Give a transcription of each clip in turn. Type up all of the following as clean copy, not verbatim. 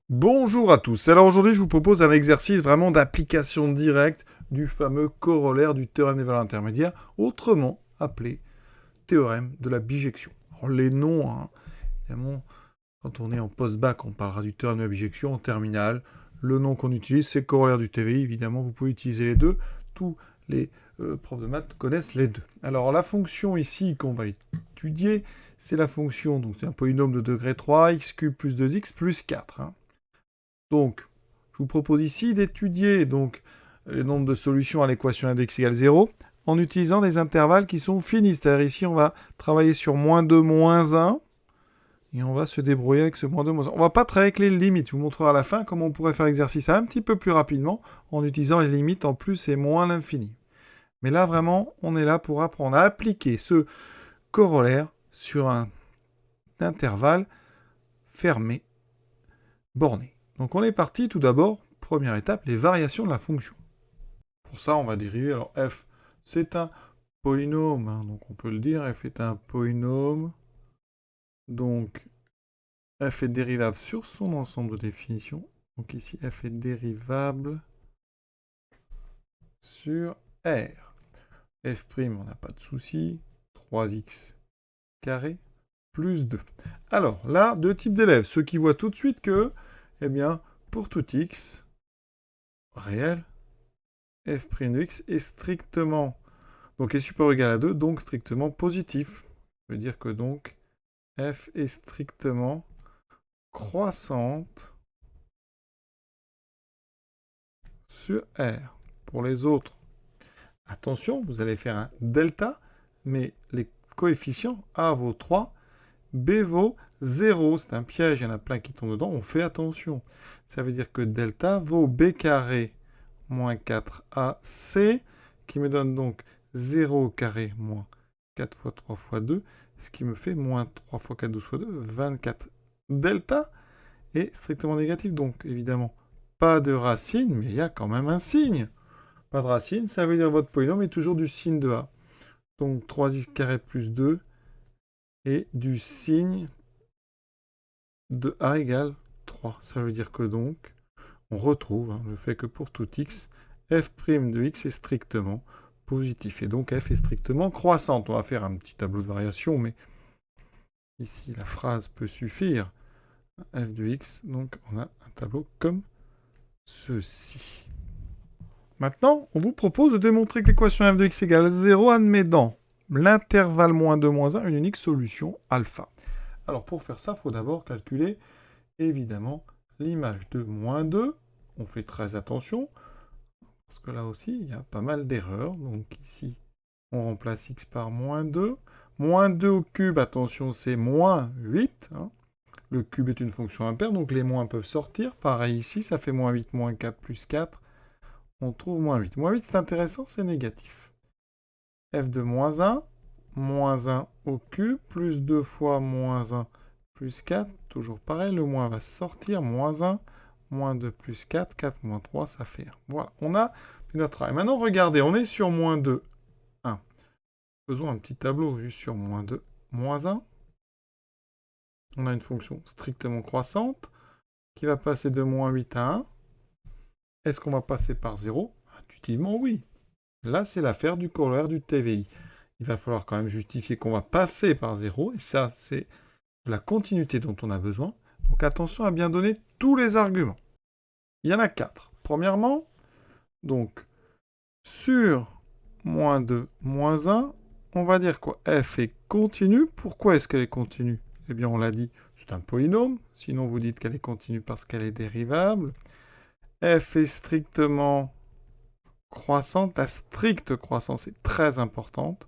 Bonjour à tous. Alors aujourd'hui, je vous propose un exercice vraiment d'application directe du fameux corollaire du théorème des valeurs intermédiaires, autrement appelé théorème de la bijection. Alors les noms, évidemment, quand on est en post-bac, on parlera du théorème de la bijection. En terminale, le nom qu'on utilise, c'est corollaire du TVI. Évidemment, vous pouvez utiliser les deux. Tous les profs de maths connaissent les deux. Alors la fonction ici qu'on va étudier, c'est la fonction, donc c'est un polynôme de degré 3, x cube plus 2x plus 4. Donc, je vous propose ici d'étudier donc le nombre de solutions à l'équation f de x égale 0 en utilisant des intervalles qui sont finis. C'est-à-dire ici, on va travailler sur moins 2, moins 1, et on va se débrouiller avec ce moins 2, moins 1. On va pas travailler avec les limites. Je vous montrerai à la fin comment on pourrait faire l'exercice un petit peu plus rapidement en utilisant les limites en plus et moins l'infini. Mais là, vraiment, on est là pour apprendre à appliquer ce corollaire sur un intervalle fermé, borné. Donc on est parti tout d'abord, première étape, les variations de la fonction. Pour ça, on va dériver. Alors f, c'est un polynôme, donc on peut le dire, f est un polynôme. Donc f est dérivable sur son ensemble de définitions. Donc ici, f est dérivable sur R. f', on n'a pas de souci. 3x carré plus 2. Alors là, deux types d'élèves. Ceux qui voient tout de suite que, eh bien, pour tout x réel, f' de x est strictement, donc est supérieur ou égal à 2, donc strictement positif. Ça veut dire que donc f est strictement croissante sur R. Pour les autres, attention, vous allez faire un delta, mais les coefficients A vaut 3, B vaut 0. C'est un piège, il y en a plein qui tombent dedans, on fait attention. Ça veut dire que delta vaut B carré moins 4AC, qui me donne donc 0 au carré moins 4 fois 3 fois 2, ce qui me fait moins 3 fois 4, 12 fois 2, 24. Delta est strictement négatif, donc évidemment pas de racine, mais il y a quand même un signe. Pas de racine, ça veut dire que votre polynôme est toujours du signe de A. Donc 3x carré plus 2 est du signe de A égale 3. Ça veut dire que donc, on retrouve le fait que pour tout x, f' de x est strictement positif. Et donc f est strictement croissante. On va faire un petit tableau de variation, mais ici la phrase peut suffire. F de x, donc on a un tableau comme ceci. Maintenant, on vous propose de démontrer que l'équation f de x égale 0 admet dans l'intervalle moins 2, moins 1 une unique solution alpha. Alors pour faire ça, il faut d'abord calculer évidemment l'image de moins 2. On fait très attention, parce que là aussi, il y a pas mal d'erreurs. Donc ici, on remplace x par moins 2. Moins 2 au cube, attention, c'est moins 8. Le cube est une fonction impaire, donc les moins peuvent sortir. Pareil ici, ça fait moins 8, moins 4, plus 4. On trouve moins 8. Moins 8, c'est intéressant, c'est négatif. F de moins 1 au cube, plus 2 fois moins 1, plus 4. Toujours pareil, le moins va sortir, moins 1, moins 2, plus 4, 4 moins 3, ça fait 1. Voilà, on a fait notre travail. Maintenant, regardez, on est sur moins 2, 1. Faisons un petit tableau juste sur moins 2, moins 1. On a une fonction strictement croissante qui va passer de moins 8 à 1. Est-ce qu'on va passer par 0? Intuitivement, oui. Là, c'est l'affaire du corollaire du TVI. Il va falloir quand même justifier qu'on va passer par 0. Et ça, c'est la continuité dont on a besoin. Donc attention à bien donner tous les arguments. Il y en a 4. Premièrement, donc, sur moins 2, moins 1, on va dire quoi? F est continue. Pourquoi est-ce qu'elle est continue? Eh bien, on l'a dit, c'est un polynôme. Sinon, vous dites qu'elle est continue parce qu'elle est dérivable. F est strictement croissante. La stricte croissance est très importante.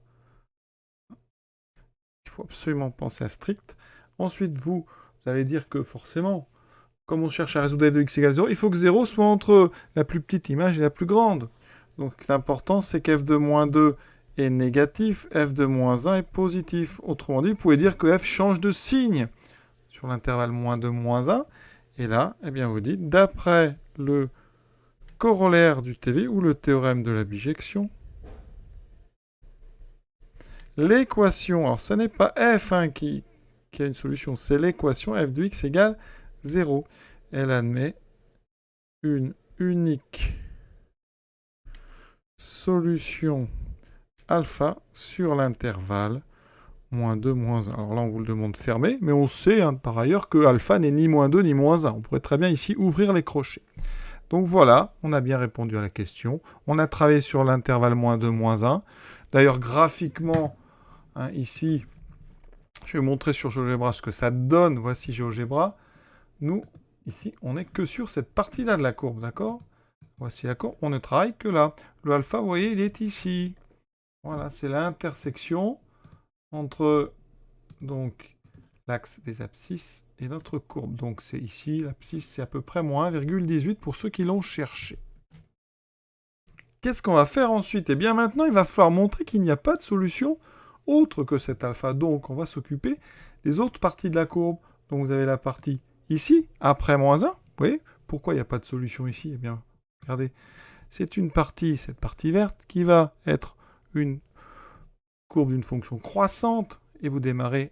Il faut absolument penser à strict. Ensuite, vous allez dire que forcément, comme on cherche à résoudre f de x égale 0, il faut que 0 soit entre la plus petite image et la plus grande. Donc, ce qui est important, c'est qu'f de moins 2 est négatif, f de moins 1 est positif. Autrement dit, vous pouvez dire que f change de signe sur l'intervalle moins 2, moins 1. Et là, eh bien, vous dites, d'après le corollaire du TV ou le théorème de la bijection, l'équation, alors ce n'est pas f qui a une solution, c'est l'équation f de x égale 0. elle admet une unique solution alpha sur l'intervalle moins 2, moins 1. Alors là, on vous le demande fermé, mais on sait par ailleurs que alpha n'est ni moins 2 ni moins 1. On pourrait très bien ici ouvrir les crochets. Donc voilà, on a bien répondu à la question. On a travaillé sur l'intervalle moins 2, moins 1. D'ailleurs, graphiquement, ici, je vais vous montrer sur GeoGebra ce que ça donne. Voici GeoGebra. Nous, ici, on n'est que sur cette partie-là de la courbe, d'accord? Voici la courbe, on ne travaille que là. Le alpha, vous voyez, il est ici. Voilà, c'est l'intersection entre donc l'axe des abscisses et notre courbe. Donc c'est ici, l'abscisse, c'est à peu près moins 1,18 pour ceux qui l'ont cherché. Qu'est-ce qu'on va faire ensuite? Eh bien maintenant, il va falloir montrer qu'il n'y a pas de solution autre que cet alpha. Donc on va s'occuper des autres parties de la courbe. Donc vous avez la partie ici, après moins 1. Vous voyez, pourquoi il n'y a pas de solution ici? Eh bien, regardez, c'est une partie, cette partie verte, qui va être une courbe d'une fonction croissante. Et vous démarrez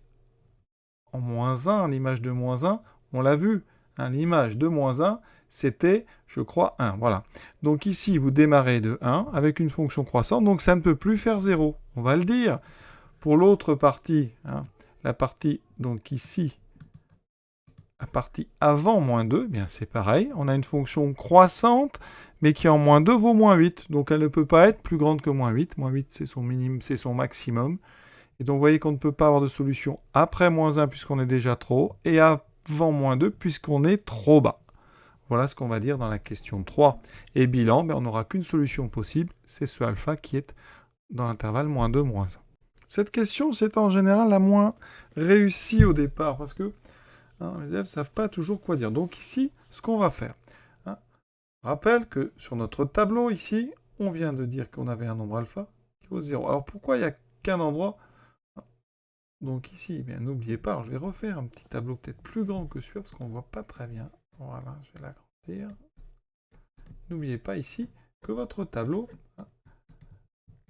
en moins 1, l'image de moins 1, on l'a vu. L'image de moins 1, c'était, je crois, 1. Voilà. Donc ici, vous démarrez de 1 avec une fonction croissante, donc ça ne peut plus faire 0. On va le dire. Pour l'autre partie, la partie, donc ici, la partie avant moins 2, eh bien c'est pareil. On a une fonction croissante, mais qui en moins 2 vaut moins 8. Donc elle ne peut pas être plus grande que moins 8. Moins 8, c'est son minimum, c'est son maximum. Et donc vous voyez qu'on ne peut pas avoir de solution après moins 1 puisqu'on est déjà trop haut, et avant moins 2 puisqu'on est trop bas. Voilà ce qu'on va dire dans la question 3. Et bilan, on n'aura qu'une solution possible, c'est ce alpha qui est dans l'intervalle moins 2, moins 1. Cette question, c'est en général la moins réussie au départ, parce que les élèves ne savent pas toujours quoi dire. Donc ici, ce qu'on va faire, rappelle que sur notre tableau ici, on vient de dire qu'on avait un nombre alpha qui vaut 0. Alors pourquoi il n'y a qu'un endroit? Donc ici, n'oubliez pas, alors je vais refaire un petit tableau peut-être plus grand que celui-là, parce qu'on ne voit pas très bien. Voilà, je vais l'agrandir. N'oubliez pas ici que votre tableau,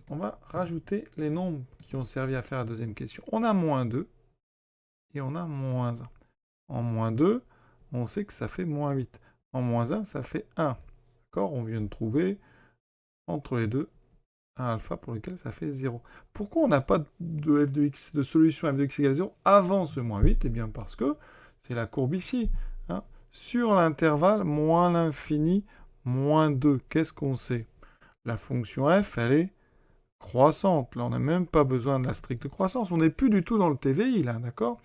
on va rajouter les nombres qui ont servi à faire la deuxième question. On a moins 2 et on a moins 1. En moins 2, on sait que ça fait moins 8. En moins 1, ça fait 1. D'accord? On vient de trouver entre les deux un alpha pour lequel ça fait 0. Pourquoi on n'a pas de f de x, de solution f de x égale 0 avant ce moins 8? Eh bien parce que c'est la courbe ici. Sur l'intervalle moins l'infini, moins 2. Qu'est-ce qu'on sait? La fonction f, elle est croissante. Là, on n'a même pas besoin de la stricte croissance. On n'est plus du tout dans le TVI, là, d'accord?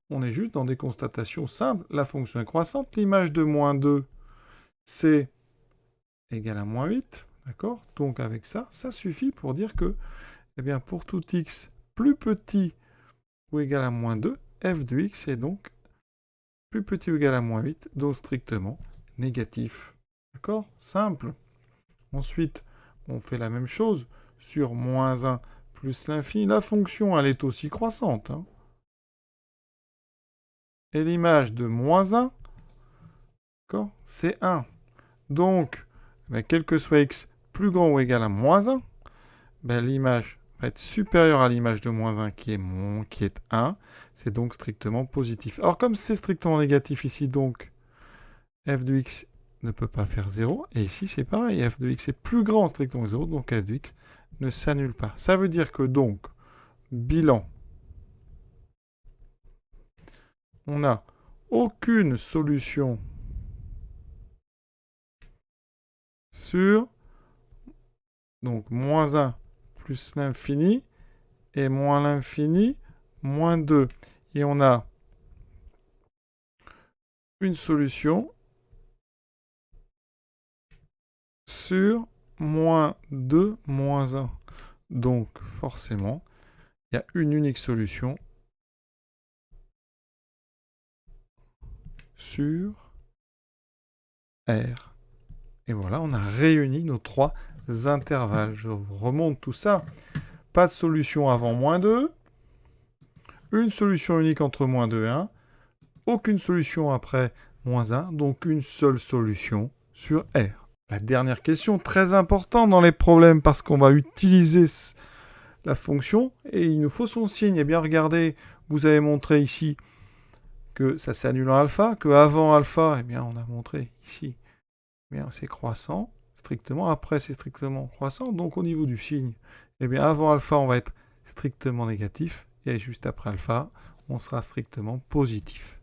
On est juste dans des constatations simples. La fonction est croissante. L'image de moins 2, c'est égal à moins 8. D'accord? Donc avec ça, ça suffit pour dire que, eh bien, pour tout x plus petit ou égal à moins 2, f de x est donc plus petit ou égal à moins 8, donc strictement négatif. D'accord? Simple. Ensuite, on fait la même chose sur moins 1 plus l'infini. La fonction, elle est aussi croissante. Et l'image de moins 1, d'accord, c'est 1. Donc, quel que soit x plus grand ou égal à moins 1, l'image va être supérieure à l'image de moins 1 qui est 1. C'est donc strictement positif. Alors comme c'est strictement négatif ici, donc f de x ne peut pas faire 0. Et ici c'est pareil, f de x est plus grand strictement 0, donc f de x ne s'annule pas. Ça veut dire que donc, bilan, on n'a aucune solution sur donc moins 1 plus l'infini et moins l'infini moins 2. Et on a une solution sur moins 2 moins 1. Donc forcément, il y a une unique solution sur R. Et voilà, on a réuni nos trois intervalles. Je vous remonte tout ça. Pas de solution avant moins 2. Une solution unique entre moins 2 et 1. Aucune solution après moins 1. Donc une seule solution sur R. La dernière question, très importante dans les problèmes, parce qu'on va utiliser la fonction et il nous faut son signe. Eh bien, regardez, vous avez montré ici que ça s'annule en alpha, que avant alpha, eh bien, on a montré ici, eh bien, c'est croissant, strictement, après c'est strictement croissant, donc au niveau du signe, eh bien, avant alpha, on va être strictement négatif, et juste après alpha, on sera strictement positif.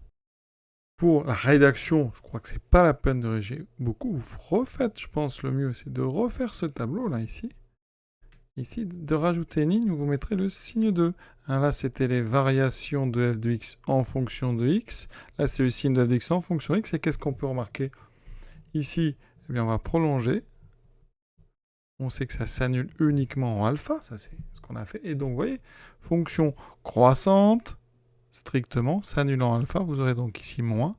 Pour la rédaction, je crois que c'est pas la peine de rédiger beaucoup, vous refaites, je pense, le mieux, c'est de refaire ce tableau-là, ici, de rajouter une ligne où vous mettrez le signe 2. Hein, là, c'était les variations de f de x en fonction de x. Là, c'est le signe de f de x en fonction de x. Et qu'est-ce qu'on peut remarquer? Ici, eh bien, on va prolonger. On sait que ça s'annule uniquement en alpha. Ça, c'est ce qu'on a fait. Et donc, vous voyez, fonction croissante, strictement, s'annulant en alpha. Vous aurez donc ici moins.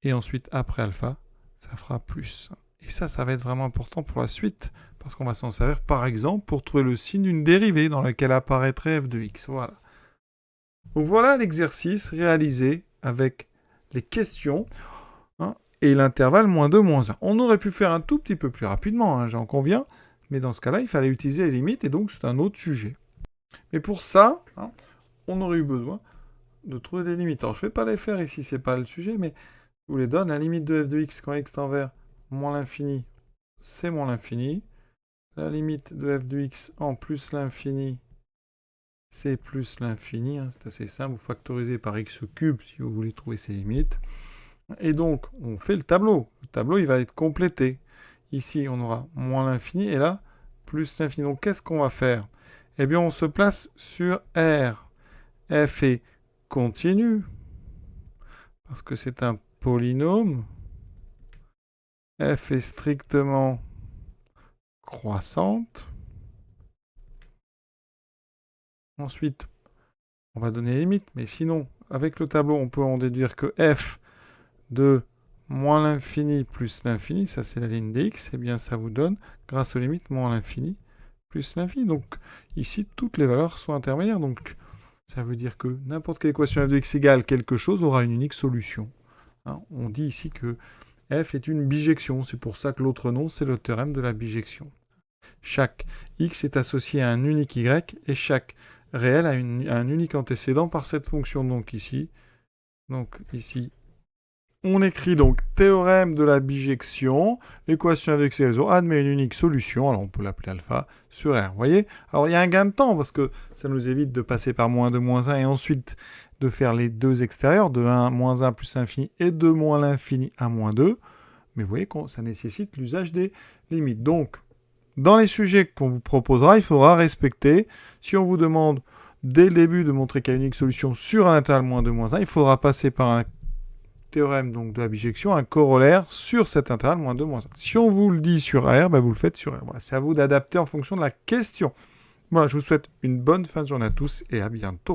Et ensuite, après alpha, ça fera plus. Et ça va être vraiment important pour la suite, parce qu'on va s'en servir, par exemple, pour trouver le signe d'une dérivée dans laquelle apparaîtrait f de x. Voilà. Donc voilà l'exercice réalisé avec les questions et l'intervalle moins 2, moins 1. On aurait pu faire un tout petit peu plus rapidement, j'en conviens, mais dans ce cas-là, il fallait utiliser les limites, et donc c'est un autre sujet. Mais pour ça, on aurait eu besoin de trouver des limites. Alors, je ne vais pas les faire ici, c'est pas le sujet, mais je vous les donne. La limite de f de x quand x tend vers moins l'infini, c'est moins l'infini. La limite de f de x en plus l'infini, c'est plus l'infini. C'est assez simple, vous factorisez par x cube si vous voulez trouver ces limites. Et donc, on fait le tableau. Le tableau, il va être complété. Ici, on aura moins l'infini, et là, plus l'infini. Donc, qu'est-ce qu'on va faire? Eh bien, on se place sur R. F est continu, parce que c'est un polynôme. F est strictement croissante. Ensuite, on va donner les limites, mais sinon, avec le tableau, on peut en déduire que f de moins l'infini plus l'infini, ça c'est la ligne dx, et bien ça vous donne, grâce aux limites, moins l'infini plus l'infini. Donc ici, toutes les valeurs sont intermédiaires, donc ça veut dire que n'importe quelle équation f de x égale quelque chose aura une unique solution. On dit ici que f est une bijection, c'est pour ça que l'autre nom, c'est le théorème de la bijection. Chaque x est associé à un unique y, et chaque réel a un unique antécédent par cette fonction. Donc ici, on écrit donc théorème de la bijection, l'équation f de x égale 0 admet une unique solution, alors on peut l'appeler alpha, sur R. Vous voyez? Alors il y a un gain de temps, parce que ça nous évite de passer par moins 2, moins 1, et ensuite de faire les deux extérieurs, de 1, moins 1 plus l'infini, et de moins l'infini à moins 2. Mais vous voyez que ça nécessite l'usage des limites. Donc, dans les sujets qu'on vous proposera, il faudra respecter, si on vous demande dès le début de montrer qu'il y a une unique solution sur un intervalle moins 2, moins 1, il faudra passer par un théorème donc, de la bijection, un corollaire sur cet intervalle moins 2, moins 1. Si on vous le dit sur R, vous le faites sur R. Voilà, c'est à vous d'adapter en fonction de la question. Voilà, je vous souhaite une bonne fin de journée à tous et à bientôt.